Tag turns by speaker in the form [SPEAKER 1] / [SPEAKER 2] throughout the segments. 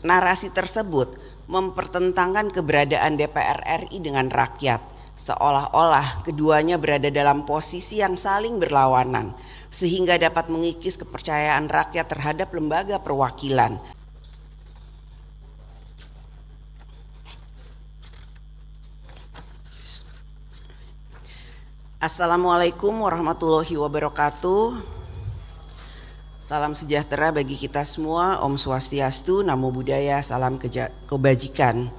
[SPEAKER 1] Narasi tersebut mempertentangkan keberadaan DPR RI dengan rakyat, seolah-olah keduanya berada dalam posisi yang saling berlawanan, sehingga dapat mengikis kepercayaan rakyat terhadap lembaga perwakilan. Assalamualaikum warahmatullahi wabarakatuh. Salam sejahtera bagi kita semua. Om Swastiastu, Namo Buddhaya, salam kebajikan.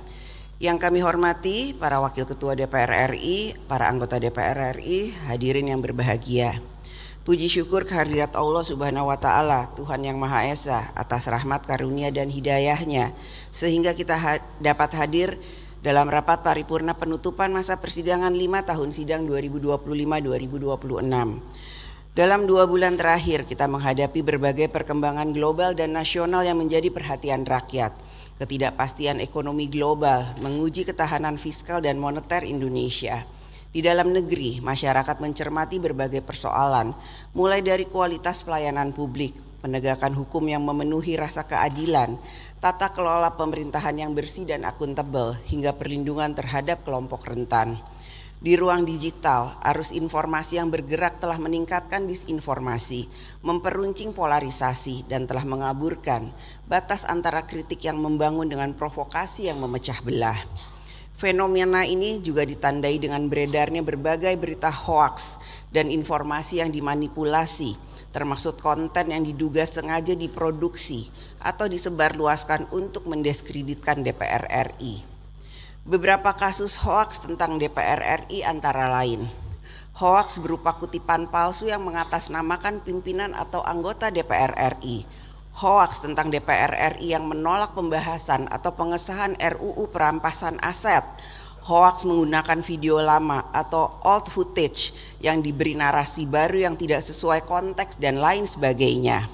[SPEAKER 1] Yang kami hormati para Wakil Ketua DPR RI, para anggota DPR RI, hadirin yang berbahagia. Puji syukur kehadirat Allah Subhanahu wa Ta'ala, Tuhan yang Maha Esa, atas rahmat karunia dan hidayahnya, sehingga kita dapat hadir dalam rapat paripurna penutupan masa persidangan 5 tahun sidang 2025-2026. Dalam 2 bulan terakhir kita menghadapi berbagai perkembangan global dan nasional yang menjadi perhatian rakyat. Ketidakpastian ekonomi global menguji ketahanan fiskal dan moneter Indonesia. Di dalam negeri, masyarakat mencermati berbagai persoalan, mulai dari kualitas pelayanan publik, penegakan hukum yang memenuhi rasa keadilan, tata kelola pemerintahan yang bersih dan akuntabel, hingga perlindungan terhadap kelompok rentan. Di ruang digital, arus informasi yang bergerak telah meningkatkan disinformasi, memperuncing polarisasi, dan telah mengaburkan batas antara kritik yang membangun dengan provokasi yang memecah belah. Fenomena ini juga ditandai dengan beredarnya berbagai berita hoaks dan informasi yang dimanipulasi, termasuk konten yang diduga sengaja diproduksi atau disebarluaskan untuk mendiskreditkan DPR RI. Beberapa kasus hoaks tentang DPR RI antara lain: hoaks berupa kutipan palsu yang mengatasnamakan pimpinan atau anggota DPR RI, hoaks tentang DPR RI yang menolak pembahasan atau pengesahan RUU perampasan aset, hoaks menggunakan video lama atau old footage yang diberi narasi baru yang tidak sesuai konteks, dan lain sebagainya.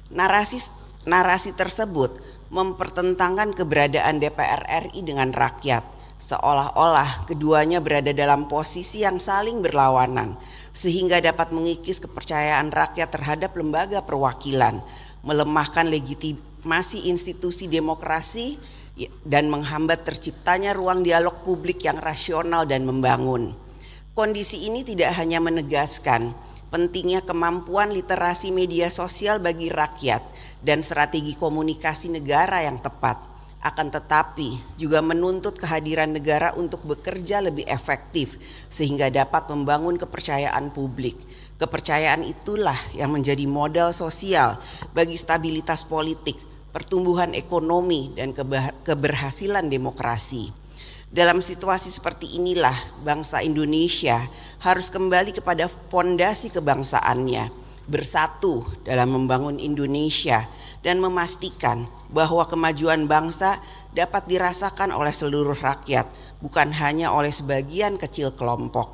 [SPEAKER 1] Narasi tersebut mempertentangkan keberadaan DPR RI dengan rakyat, seolah-olah keduanya berada dalam posisi yang saling berlawanan, sehingga dapat mengikis kepercayaan rakyat terhadap lembaga perwakilan, melemahkan legitimasi institusi demokrasi, dan menghambat terciptanya ruang dialog publik yang rasional dan membangun. Kondisi ini tidak hanya menegaskan pentingnya kemampuan literasi media sosial bagi rakyat dan strategi komunikasi negara yang tepat, akan tetapi juga menuntut kehadiran negara untuk bekerja lebih efektif sehingga dapat membangun kepercayaan publik. Kepercayaan itulah yang menjadi modal sosial bagi stabilitas politik, pertumbuhan ekonomi, dan keberhasilan demokrasi. Dalam situasi seperti inilah bangsa Indonesia harus kembali kepada fondasi kebangsaannya, bersatu dalam membangun Indonesia dan memastikan bahwa kemajuan bangsa dapat dirasakan oleh seluruh rakyat, bukan hanya oleh sebagian kecil kelompok.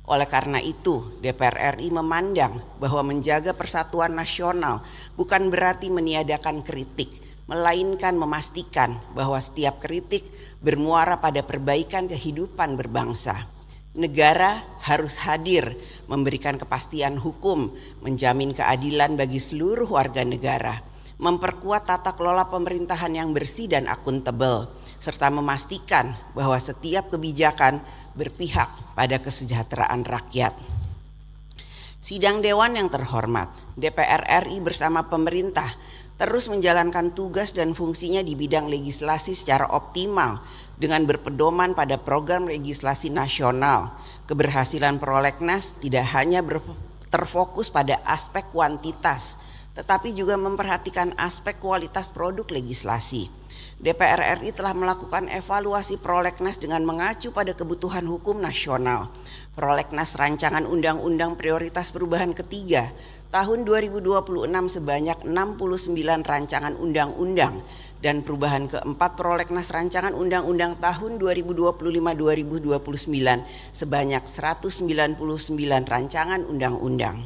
[SPEAKER 1] Oleh karena itu, DPR RI memandang bahwa menjaga persatuan nasional bukan berarti meniadakan kritik, melainkan memastikan bahwa setiap kritik bermuara pada perbaikan kehidupan berbangsa. Negara harus hadir memberikan kepastian hukum, menjamin keadilan bagi seluruh warga negara, memperkuat tata kelola pemerintahan yang bersih dan akuntabel, serta memastikan bahwa setiap kebijakan berpihak pada kesejahteraan rakyat. Sidang Dewan yang terhormat, DPR RI bersama pemerintah terus menjalankan tugas dan fungsinya di bidang legislasi secara optimal dengan berpedoman pada program legislasi nasional. Keberhasilan prolegnas tidak hanya terfokus pada aspek kuantitas, tetapi juga memperhatikan aspek kualitas produk legislasi. DPR RI telah melakukan evaluasi prolegnas dengan mengacu pada kebutuhan hukum nasional. Prolegnas Rancangan Undang-Undang Prioritas Perubahan Ketiga tahun 2026 sebanyak 69 rancangan undang-undang, dan perubahan keempat Prolegnas Rancangan Undang-Undang tahun 2025-2029 sebanyak 199 rancangan undang-undang.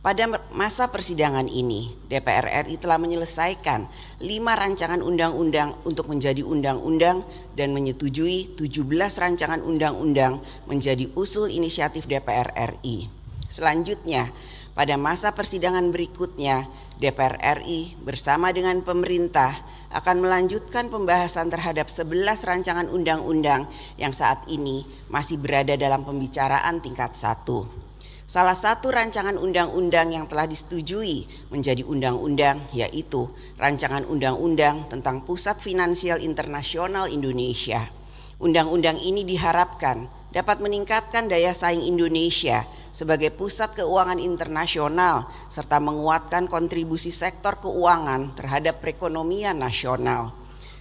[SPEAKER 1] Pada masa persidangan ini, DPR RI telah menyelesaikan 5 rancangan undang-undang untuk menjadi undang-undang dan menyetujui 17 rancangan undang-undang menjadi usul inisiatif DPR RI. Selanjutnya, pada masa persidangan berikutnya, DPR RI bersama dengan pemerintah akan melanjutkan pembahasan terhadap 11 rancangan undang-undang yang saat ini masih berada dalam pembicaraan tingkat 1. Salah satu rancangan undang-undang yang telah disetujui menjadi undang-undang yaitu Rancangan Undang-Undang tentang Pusat Finansial Internasional Indonesia. Undang-undang ini diharapkan dapat meningkatkan daya saing Indonesia sebagai pusat keuangan internasional serta menguatkan kontribusi sektor keuangan terhadap perekonomian nasional.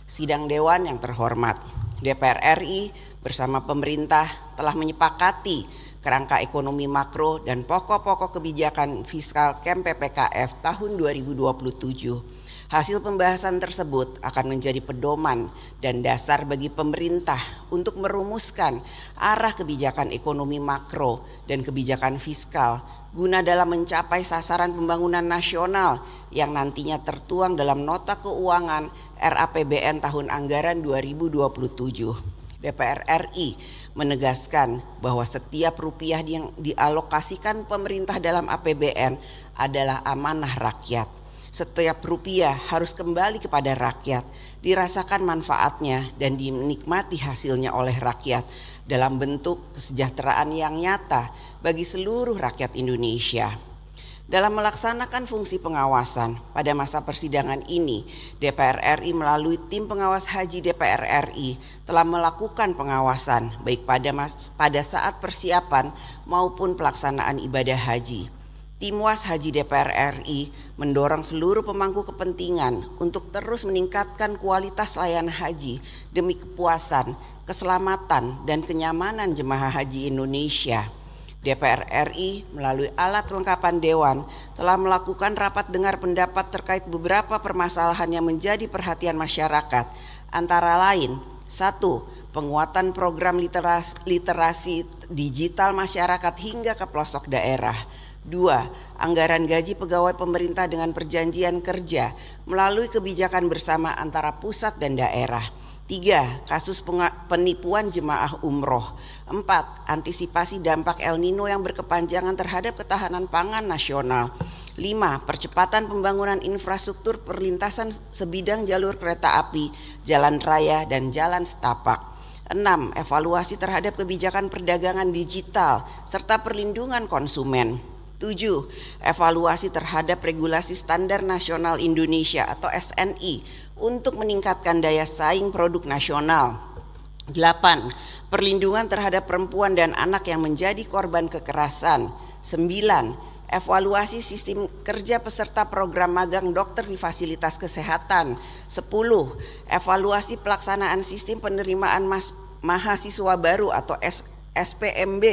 [SPEAKER 1] Sidang Dewan yang terhormat, DPR RI bersama pemerintah telah menyepakati kerangka ekonomi makro dan pokok-pokok kebijakan fiskal KEM PPKF tahun 2027. Hasil pembahasan tersebut akan menjadi pedoman dan dasar bagi pemerintah untuk merumuskan arah kebijakan ekonomi makro dan kebijakan fiskal guna dalam mencapai sasaran pembangunan nasional yang nantinya tertuang dalam Nota Keuangan RAPBN tahun anggaran 2027. DPR RI menegaskan bahwa setiap rupiah yang dialokasikan pemerintah dalam APBN adalah amanah rakyat. Setiap rupiah harus kembali kepada rakyat, dirasakan manfaatnya dan dinikmati hasilnya oleh rakyat dalam bentuk kesejahteraan yang nyata bagi seluruh rakyat Indonesia. Dalam melaksanakan fungsi pengawasan pada masa persidangan ini, DPR RI melalui tim pengawas haji DPR RI telah melakukan pengawasan baik pada saat persiapan maupun pelaksanaan ibadah haji. Tim Was Haji DPR RI mendorong seluruh pemangku kepentingan untuk terus meningkatkan kualitas layanan haji demi kepuasan, keselamatan, dan kenyamanan jemaah haji Indonesia. DPR RI melalui alat kelengkapan Dewan telah melakukan rapat dengar pendapat terkait beberapa permasalahan yang menjadi perhatian masyarakat, antara lain 1. Penguatan program literasi digital masyarakat hingga ke pelosok daerah. 2. Anggaran gaji pegawai pemerintah dengan perjanjian kerja melalui kebijakan bersama antara pusat dan daerah. 3. Kasus penipuan jemaah umroh. 4. Antisipasi dampak El Nino yang berkepanjangan terhadap ketahanan pangan nasional. 5. Percepatan pembangunan infrastruktur perlintasan sebidang jalur kereta api, jalan raya, dan jalan setapak. 6. Evaluasi terhadap kebijakan perdagangan digital serta perlindungan konsumen. 7. Evaluasi terhadap regulasi standar nasional Indonesia atau SNI untuk meningkatkan daya saing produk nasional. 8. Perlindungan terhadap perempuan dan anak yang menjadi korban kekerasan. 9. Evaluasi sistem kerja peserta program magang dokter di fasilitas kesehatan. 10. Evaluasi pelaksanaan sistem penerimaan mahasiswa baru atau SPMB.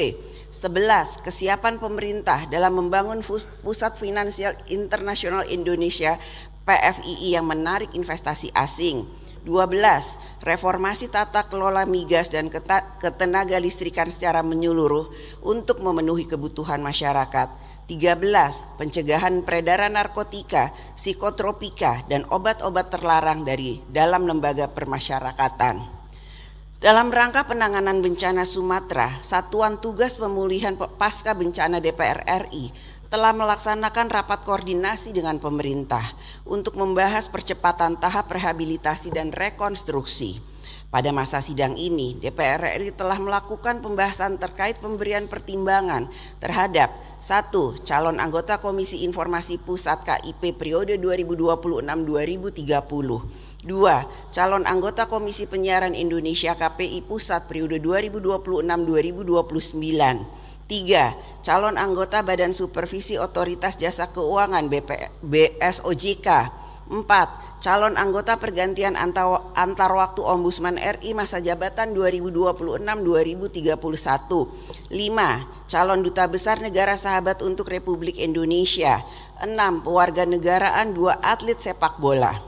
[SPEAKER 1] 11. Kesiapan pemerintah dalam membangun Pusat Finansial Internasional Indonesia PFII yang menarik investasi asing. 12. Reformasi tata kelola migas dan ketenaga listrikan secara menyeluruh untuk memenuhi kebutuhan masyarakat. 13. Pencegahan peredaran narkotika, psikotropika, dan obat-obat terlarang dari dalam lembaga permasyarakatan. Dalam rangka penanganan bencana Sumatera, Satuan Tugas Pemulihan Pasca Bencana DPR RI telah melaksanakan rapat koordinasi dengan pemerintah untuk membahas percepatan tahap rehabilitasi dan rekonstruksi. Pada masa sidang ini, DPR RI telah melakukan pembahasan terkait pemberian pertimbangan terhadap 1. Calon anggota Komisi Informasi Pusat KIP periode 2026-2030. 2. Calon anggota Komisi Penyiaran Indonesia KPI Pusat periode 2026-2029. 3. Calon anggota Badan Supervisi Otoritas Jasa Keuangan BSOJK. 4. Calon anggota pergantian antar waktu Ombudsman RI masa jabatan 2026-2031. 5. Calon Duta Besar Negara Sahabat untuk Republik Indonesia. 6. Pewarganegaraan 2 atlet sepak bola.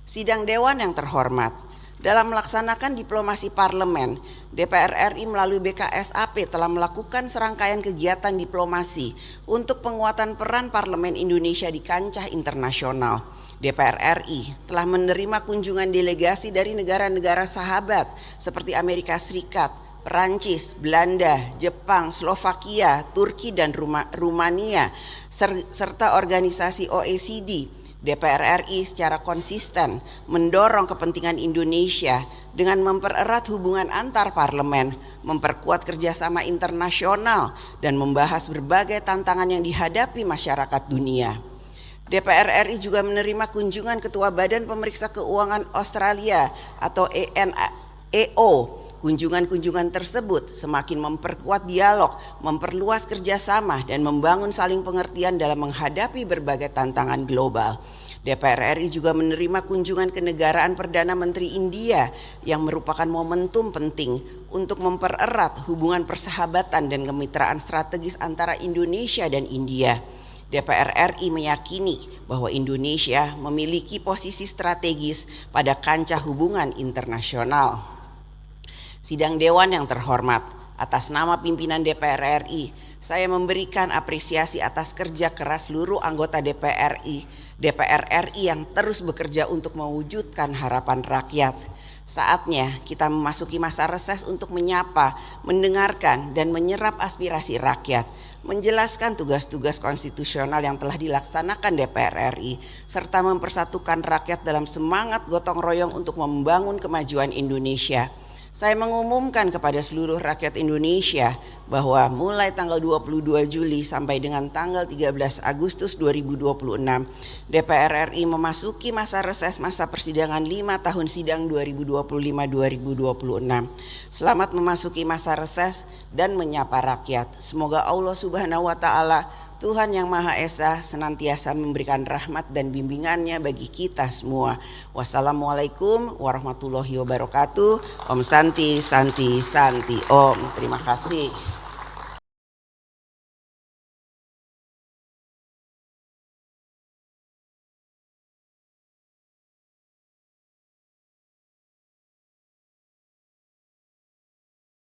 [SPEAKER 1] Sidang Dewan yang terhormat, dalam melaksanakan diplomasi parlemen, DPR RI melalui BKSAP telah melakukan serangkaian kegiatan diplomasi untuk penguatan peran parlemen Indonesia di kancah internasional. DPR RI telah menerima kunjungan delegasi dari negara-negara sahabat seperti Amerika Serikat, Perancis, Belanda, Jepang, Slovakia, Turki, dan Rumania, serta organisasi OECD, DPR RI secara konsisten mendorong kepentingan Indonesia dengan mempererat hubungan antar parlemen, memperkuat kerjasama internasional, dan membahas berbagai tantangan yang dihadapi masyarakat dunia. DPR RI juga menerima kunjungan Ketua Badan Pemeriksa Keuangan Australia atau EO. Kunjungan-kunjungan tersebut semakin memperkuat dialog, memperluas kerjasama, dan membangun saling pengertian dalam menghadapi berbagai tantangan global. DPR RI juga menerima kunjungan kenegaraan Perdana Menteri India yang merupakan momentum penting untuk mempererat hubungan persahabatan dan kemitraan strategis antara Indonesia dan India. DPR RI meyakini bahwa Indonesia memiliki posisi strategis pada kancah hubungan internasional. Sidang Dewan yang terhormat, atas nama pimpinan DPR RI, saya memberikan apresiasi atas kerja keras seluruh anggota DPR RI yang terus bekerja untuk mewujudkan harapan rakyat. Saatnya kita memasuki masa reses untuk menyapa, mendengarkan, dan menyerap aspirasi rakyat, menjelaskan tugas-tugas konstitusional yang telah dilaksanakan DPR RI, serta mempersatukan rakyat dalam semangat gotong royong untuk membangun kemajuan Indonesia. Saya mengumumkan kepada seluruh rakyat Indonesia bahwa mulai tanggal 22 Juli sampai dengan tanggal 13 Agustus 2026, DPR RI memasuki masa reses masa persidangan 5 tahun sidang 2025-2026. Selamat memasuki masa reses dan menyapa rakyat. Semoga Allah Subhanahu wa Ta'ala, Tuhan yang Maha Esa, senantiasa memberikan rahmat dan bimbingannya bagi kita semua. Wassalamualaikum warahmatullahi wabarakatuh. Om Santi, Santi, Santi. Om. Terima kasih.